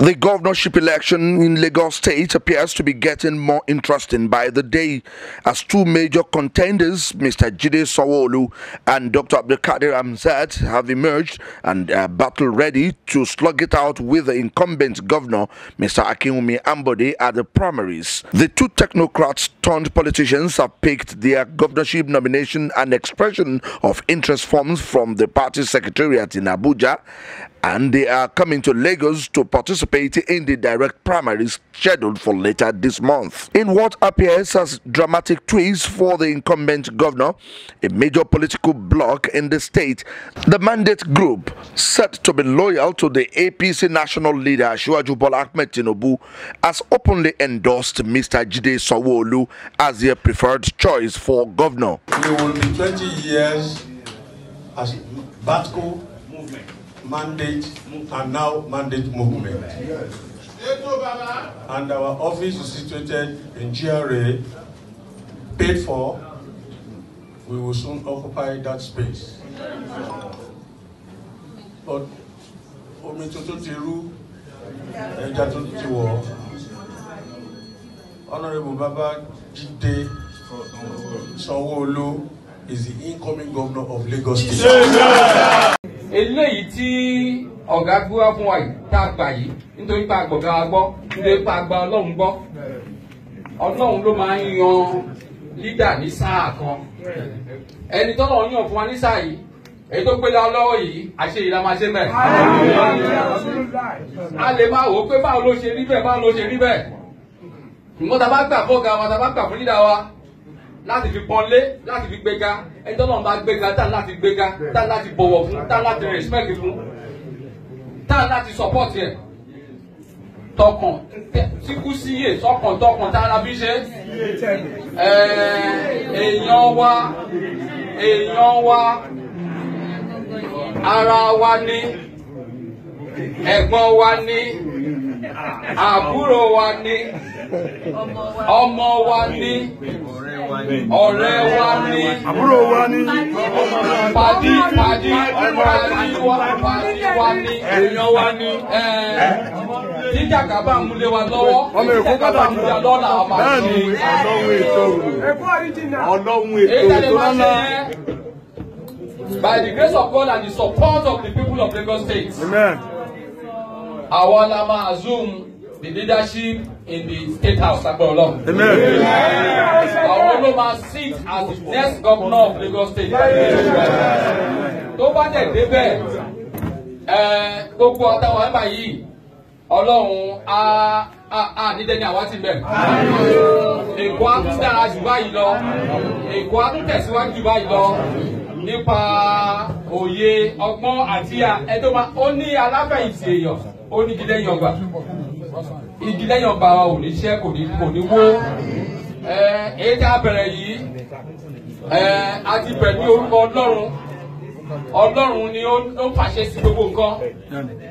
The governorship election in Lagos State appears to be getting more interesting by the day, as two major contenders, Mr. Jide Sanwoolu and Dr. Abdulkadir Hamzat, have emerged and are battle ready to slug it out with the incumbent governor, Mr. Ambode, at the primaries. The two technocrats turned politicians have picked their governorship nomination and expression of interest forms from the party secretariat in Abuja, and they are coming to Lagos to participate in the direct primaries scheduled for later this month. In what appears as dramatic twist for the incumbent governor, a major political bloc in the state, the Mandate Group, said to be loyal to the APC national leader Ahmed Tinubu, has openly endorsed Mr. Jide Sanwoolu as their preferred choice for governor. We will be 20 years as Batco Mandate and now Mandate Movement. And our office is situated in GRA, paid for. We will soon occupy that space. But Honorable Baba Jide Sanwoolu is the incoming governor of Lagos State. Eléyìí tí ọ̀gá gbé wá fún wa yìí tá a gbà yìí nítorí pé àgbọ̀gá wa gbọ́ nítorí pé àgbà Ọlọ́run gbọ́. Ọlọ́run ló máa ń yan lídà ní sáà kan. Ẹni tọ́lọ́run yàn fún wa ní sáà yìí, èyí tó gbé lọ́wọ́ yìí, àṣeyìí la máa ṣe mẹ́. A lè máa wò ó pé báwo ló ṣe rí bẹ́ẹ̀, báwo ló ṣe rí bẹ́ẹ̀. Nǹkan tá a bá gbà fọ́gà wa, tá a bá gbà fún lídà wa, láti fi pọ́nlé, láti fi gbéga, ẹni tó náà bá gbéga, tá láti gbéga, tá láti bọ̀wọ̀ fún, tá láti respect fún, tá láti support yẹ. Tọkàn, síkú síyè, sọ́kàn tọkàn tá la fi ṣe. Èèyàn wa, ara wa ni, ẹ̀gbọ́n wa ni, àbúrò wa ni, ọmọ wa ni, ọ̀rẹ́ wa ni, àbúrò wa ni, pàdí wa ni, èèyàn wa ni. Jíjà kàbá múlé wa lọ́wọ́, jíjà kàbá múlé wa lọ́la ọmọ àti Ọlọ́run ètò ńlá. By the grace of God and the support of the people of Lagos State, Amen. Our Lama assume the leadership in the State House. Amen. Our Lama sit as the next governor of Lagos State. Tó bá dẹ̀ débẹ̀, gbogbo àtàwọn ẹ̀bà yìí, Ọlọ́run á nídẹ̀ ní àwa ti bẹ̀. Èkó á tún dára jù báyìí lọ. Èkó á tún tẹ̀síwájú jù báyìí lọ. Nípa òye ọgbọ́n àti ẹ̀dọ́ máa ó ní aláfẹ̀yìntì èèyàn ó ní igi lẹ́yìn ọgbà wa ò ní ṣẹ́ kò ní wó èyí tí a bẹ̀rẹ̀ yìí a ti bẹ̀rẹ̀ ní orúkọ Ọlọ́run ni ó fàṣẹ sí gbogbo nǹkan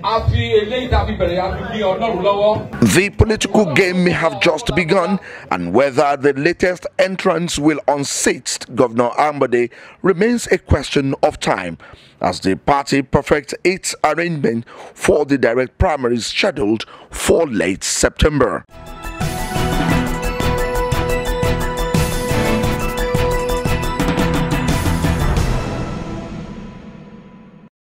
a fi eléyìí tá a fi bẹ̀rẹ̀ a fi lé Ọlọ́run lọ́wọ́. The political game may have just begun, and whether the latest entrants will unseat Governor Ambode remains a question of time, as the party perfects its arrangement for the direct primaries scheduled for late September.